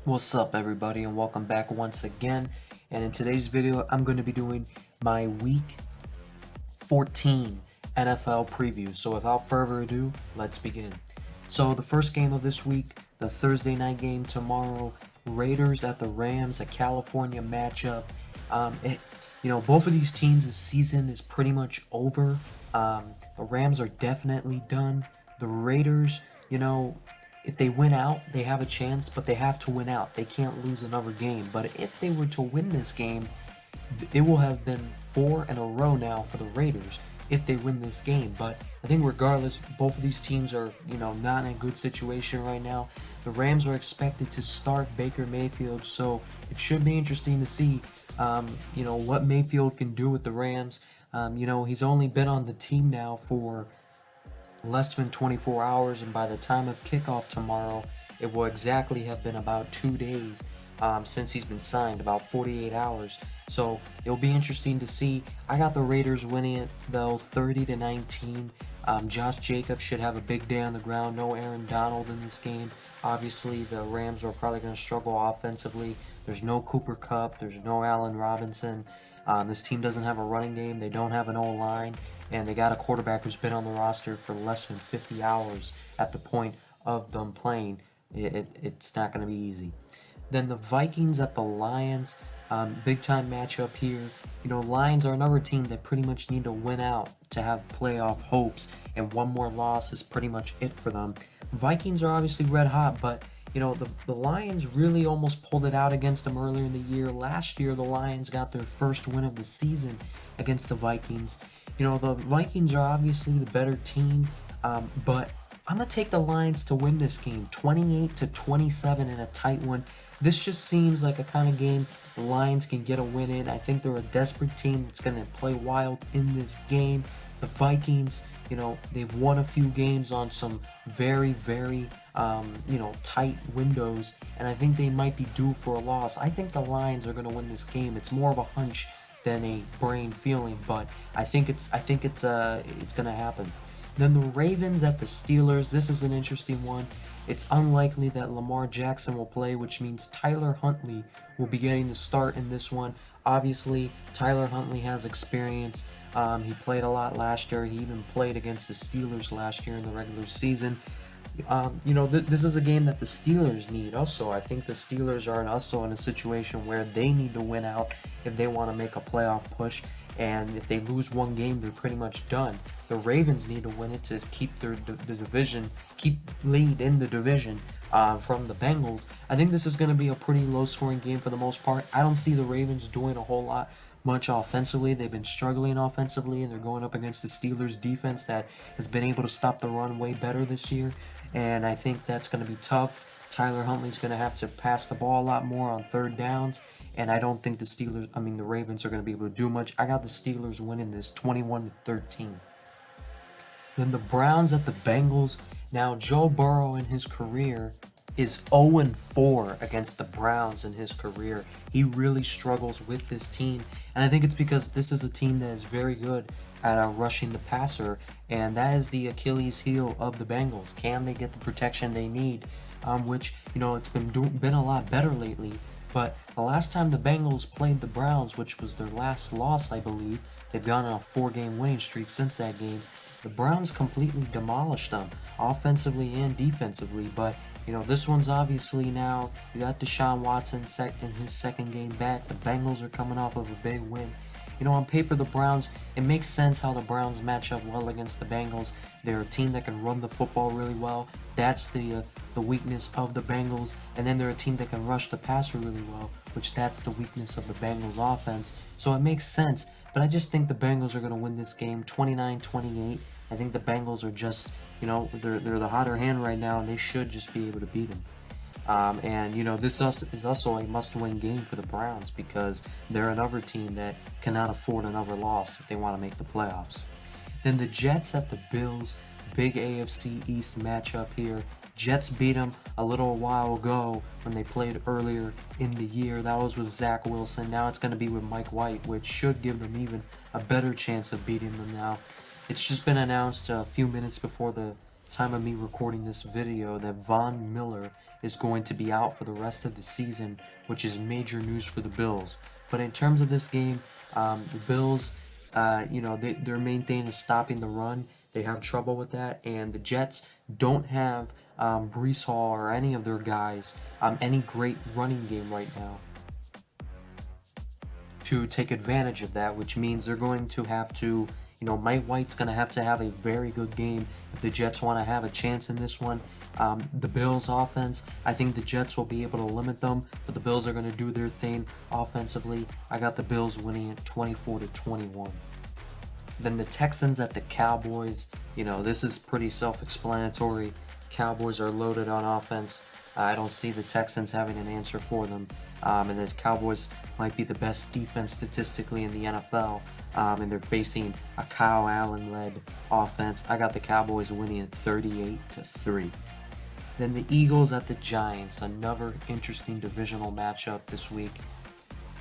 What's up everybody, and welcome back once again. And in today's video I'm going to be doing my week 14 NFL preview. So without further ado, let's begin. So the first game of this week, the Thursday night game tomorrow, Raiders at the Rams, a California matchup. Both of these teams' this season is pretty much over. The Rams are definitely done. The Raiders, if they win out, they have a chance, but they have to win out. They can't lose another game. But if they were to win this game, it will have been 4 in a row now for the Raiders if they win this game. But I think regardless, both of these teams are, not in a good situation right now. The Rams are expected to start Baker Mayfield, so it should be interesting to see, what Mayfield can do with the Rams. He's only been on the team now for less than 24 hours, and by the time of kickoff tomorrow, it will exactly have been about 2 days since he's been signed, about 48 hours. So it'll be interesting to see. I got the Raiders winning it though, 30-19. Josh Jacobs should have a big day on the ground. No Aaron Donald in this game. Obviously, the Rams are probably going to struggle offensively. There's no Cooper Kupp. There's no Allen Robinson. This team doesn't have a running game. They don't have an O-line. And they got a quarterback who's been on the roster for less than 50 hours at the point of them playing. It's not going to be easy. Then the Vikings at the Lions, big time matchup here. Lions are another team that pretty much need to win out to have playoff hopes, and one more loss is pretty much it for them. Vikings are obviously red hot, but the Lions really almost pulled it out against them earlier in the year. Last year, the Lions got their first win of the season against the Vikings. The Vikings are obviously the better team, but I'm going to take the Lions to win this game, 28-27 in a tight one. This just seems like a kind of game the Lions can get a win in. I think they're a desperate team that's going to play wild in this game. The Vikings, they've won a few games on some very, very, tight windows, and I think they might be due for a loss. I think the Lions are going to win this game. It's more of a hunch than a brain feeling, but I think it's going to happen. Then the Ravens at the Steelers. This is an interesting one. It's unlikely that Lamar Jackson will play, which means Tyler Huntley will be getting the start in this one. Obviously, Tyler Huntley has experience. He played a lot last year. He even played against the Steelers last year in the regular season. This is a game that the Steelers need also. I think the Steelers are also in a situation where they need to win out if they want to make a playoff push. And if they lose one game, they're pretty much done. The Ravens need to win it to keep the division, keep lead in the division from the Bengals. I think this is going to be a pretty low-scoring game for the most part. I don't see the Ravens doing a whole lot much offensively. They've been struggling offensively, and they're going up against the Steelers defense that has been able to stop the run way better this year, and I think that's going to be tough. Tyler Huntley's going to have to pass the ball a lot more on third downs, and I don't think the Ravens are going to be able to do much. I got the Steelers winning this 21-13. Then the Browns at the Bengals. Now, Joe Burrow in his career is 0-4 against the Browns in his career. He really struggles with this team, and I think it's because this is a team that is very good at rushing the passer, and that is the Achilles heel of the Bengals. Can they get the protection they need? Which, it's been a lot better lately, but the last time the Bengals played the Browns, which was their last loss, I believe, they've gone on a 4-game winning streak since that game. The Browns completely demolished them, offensively and defensively, but, this one's obviously now, you got Deshaun Watson in his second game back. The Bengals are coming off of a big win. On paper, the Browns, it makes sense how the Browns match up well against the Bengals. They're a team that can run the football really well. That's the weakness of the Bengals. And then they're a team that can rush the passer really well, which that's the weakness of the Bengals offense. So it makes sense, but I just think the Bengals are going to win this game 29-28. I think the Bengals are just, they're the hotter hand right now, and they should just be able to beat them. This is also a must-win game for the Browns because they're another team that cannot afford another loss if they want to make the playoffs. Then the Jets at the Bills, big AFC East matchup here. Jets beat them a little while ago when they played earlier in the year. That was with Zach Wilson. Now it's going to be with Mike White, which should give them even a better chance of beating them now. It's just been announced a few minutes before the time of me recording this video that Von Miller is going to be out for the rest of the season, which is major news for the Bills. But in terms of this game, the Bills, their main thing is stopping the run. They have trouble with that, and the Jets don't have Breece Hall or any of their guys, any great running game right now to take advantage of that, which means they're going to have to, Mike White's going to have a very good game if the Jets want to have a chance in this one. The Bills offense, I think the Jets will be able to limit them, but the Bills are going to do their thing offensively. I got the Bills winning it 24-21. Then the Texans at the Cowboys, this is pretty self-explanatory. Cowboys are loaded on offense. I don't see the Texans having an answer for them. And the Cowboys might be the best defense statistically in the NFL. And they're facing a Kyle Allen-led offense. I got the Cowboys winning at 38-3. Then the Eagles at the Giants, another interesting divisional matchup this week.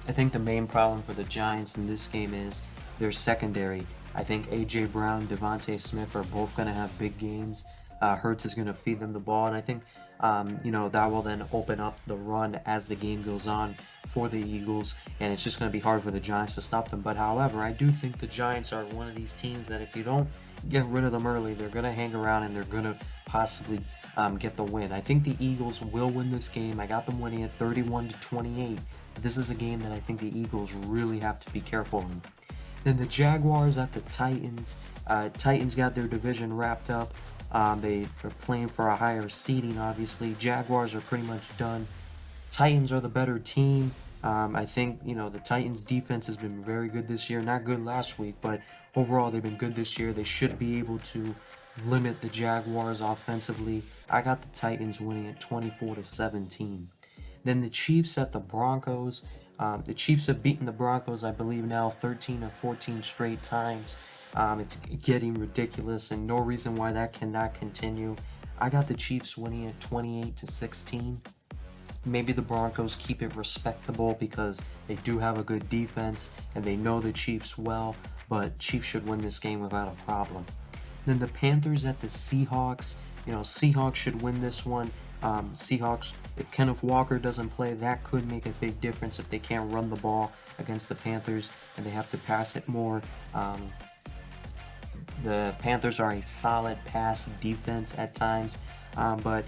I think the main problem for the Giants in this game is their secondary. I think A.J. Brown, Devontae Smith are both going to have big games. Hurts is going to feed them the ball, and I think that will then open up the run as the game goes on for the Eagles, and it's just going to be hard for the Giants to stop them. But however, I do think the Giants are one of these teams that if you don't get rid of them early, they're going to hang around and they're going to possibly get the win. I think the Eagles will win this game. I got them winning at 31-28. But this is a game that I think the Eagles really have to be careful in. Then the Jaguars at the Titans. Titans got their division wrapped up. They are playing for a higher seeding, obviously. Jaguars are pretty much done. Titans are the better team. I think, the Titans' defense has been very good this year. Not good last week, but overall they've been good this year. They should be able to limit the Jaguars offensively. I got the Titans winning at 24-17. Then the Chiefs at the Broncos. The Chiefs have beaten the Broncos, I believe now, 13 or 14 straight times. It's getting ridiculous, and no reason why that cannot continue. I got the Chiefs winning at 28-16. Maybe the Broncos keep it respectable because they do have a good defense, and they know the Chiefs well, but Chiefs should win this game without a problem. Then the Panthers at the Seahawks. Seahawks should win this one. Seahawks, if Kenneth Walker doesn't play, that could make a big difference if they can't run the ball against the Panthers and they have to pass it more. The Panthers are a solid pass defense at times, but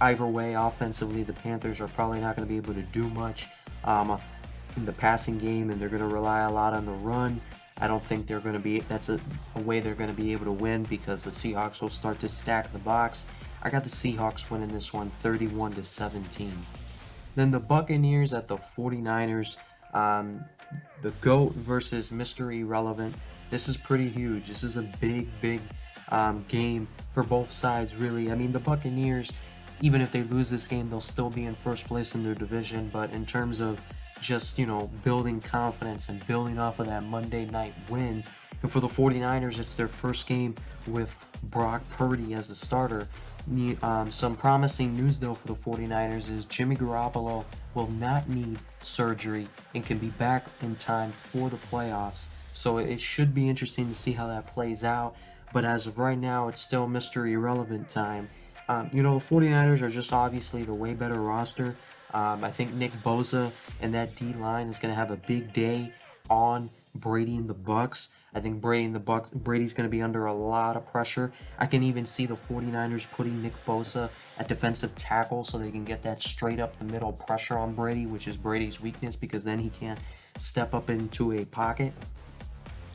either way, offensively, the Panthers are probably not going to be able to do much in the passing game, and they're going to rely a lot on the run. I don't think they're going to be, that's a way they're going to be able to win because the Seahawks will start to stack the box. I got the Seahawks winning this one 31-17. Then the Buccaneers at the 49ers. The GOAT versus Mr. Irrelevant. This is pretty huge. This is a big game for both sides, really. I mean, the Buccaneers, even if they lose this game, they'll still be in first place in their division. But in terms of just, building confidence and building off of that Monday night win, and for the 49ers, it's their first game with Brock Purdy as the starter. Some promising news, though, for the 49ers is Jimmy Garoppolo will not need surgery and can be back in time for the playoffs. So it should be interesting to see how that plays out. But as of right now, it's still Mr. Irrelevant time. The 49ers are just obviously the way better roster. I think Nick Bosa and that D-line is going to have a big day on Brady and the Bucs. I think Brady's going to be under a lot of pressure. I can even see the 49ers putting Nick Bosa at defensive tackle so they can get that straight up the middle pressure on Brady, which is Brady's weakness, because then he can't step up into a pocket.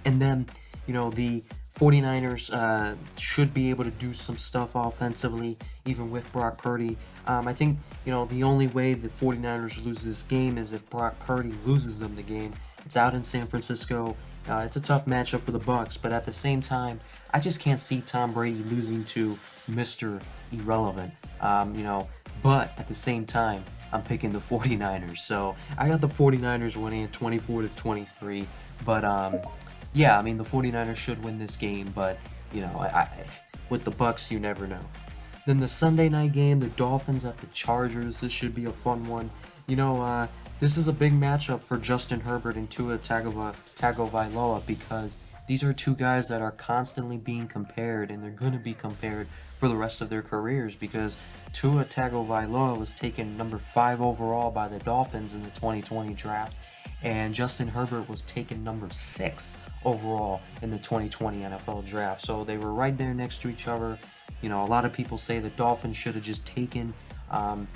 And then, the 49ers should be able to do some stuff offensively, even with Brock Purdy. I think, the only way the 49ers lose this game is if Brock Purdy loses them the game. It's out in San Francisco. It's a tough matchup for the Bucs, but at the same time, I just can't see Tom Brady losing to Mr. Irrelevant. But at the same time, I'm picking the 49ers. So I got the 49ers winning at 24-23. But yeah, I mean, the 49ers should win this game, but with the Bucs, you never know. Then the Sunday night game, the Dolphins at the Chargers. This should be a fun one. This is a big matchup for Justin Herbert and Tua Tagovailoa because these are two guys that are constantly being compared, and they're going to be compared for the rest of their careers, because Tua Tagovailoa was taken number 5 overall by the Dolphins in the 2020 draft, and Justin Herbert was taken number 6 overall in the 2020 NFL draft. So they were right there next to each other. You know, a lot of people say the Dolphins should have just taken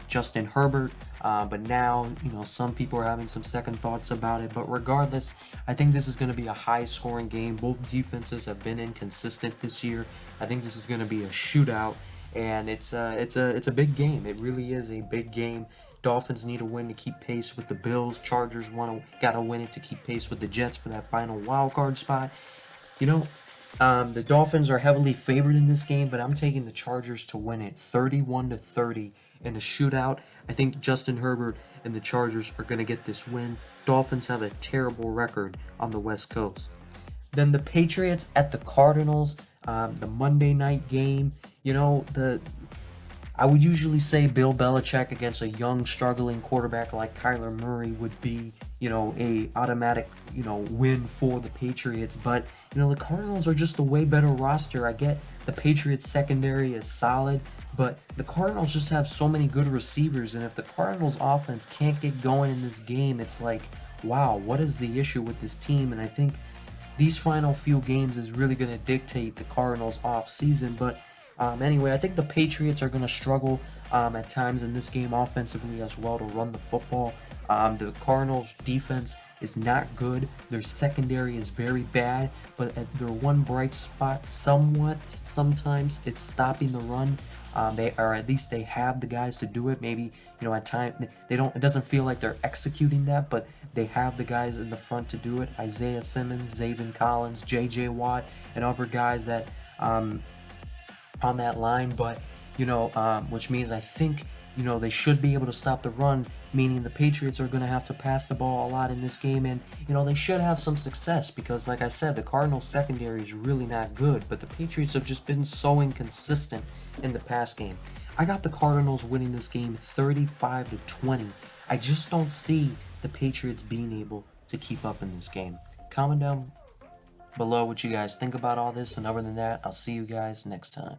Justin Herbert, but now, you know, some people are having some second thoughts about it. But regardless, I think this is going to be a high-scoring game. Both defenses have been inconsistent this year. I think this is going to be a shootout, and it's a big game. It really is a big game. Dolphins need a win to keep pace with the Bills. Chargers gotta win it to keep pace with the Jets for that final wild card spot. You know, the Dolphins are heavily favored in this game, but I'm taking the Chargers to win it 31-30 in a shootout. I think Justin Herbert and the Chargers are going to get this win. Dolphins have a terrible record on the West Coast. Then the Patriots at the Cardinals, the Monday night game. You know, I would usually say Bill Belichick against a young, struggling quarterback like Kyler Murray would be, you know, a automatic, you know, win for the Patriots. But, you know, the Cardinals are just a way better roster. I get the Patriots secondary is solid, but the Cardinals just have so many good receivers. And if the Cardinals offense can't get going in this game, it's like, wow, what is the issue with this team? And I think these final few games is really going to dictate the Cardinals off season. But anyway, I think the Patriots are going to struggle at times in this game offensively as well to run the football. The Cardinals' defense is not good. Their secondary is very bad, but their one bright spot sometimes is stopping the run. At least they have the guys to do it. Maybe, you know, at times it doesn't feel like they're executing that, but they have the guys in the front to do it. Isaiah Simmons, Zaven Collins, J.J. Watt, and other guys that on that line. But, you know, which means I think, you know, they should be able to stop the run, meaning the Patriots are going to have to pass the ball a lot in this game, and, you know, they should have some success because, like I said, the Cardinals secondary is really not good, but the Patriots have just been so inconsistent in the pass game. I got the Cardinals winning this game 35-20. I just don't see the Patriots being able to keep up in this game. Comment down below what you guys think about all this, and other than that, I'll see you guys next time.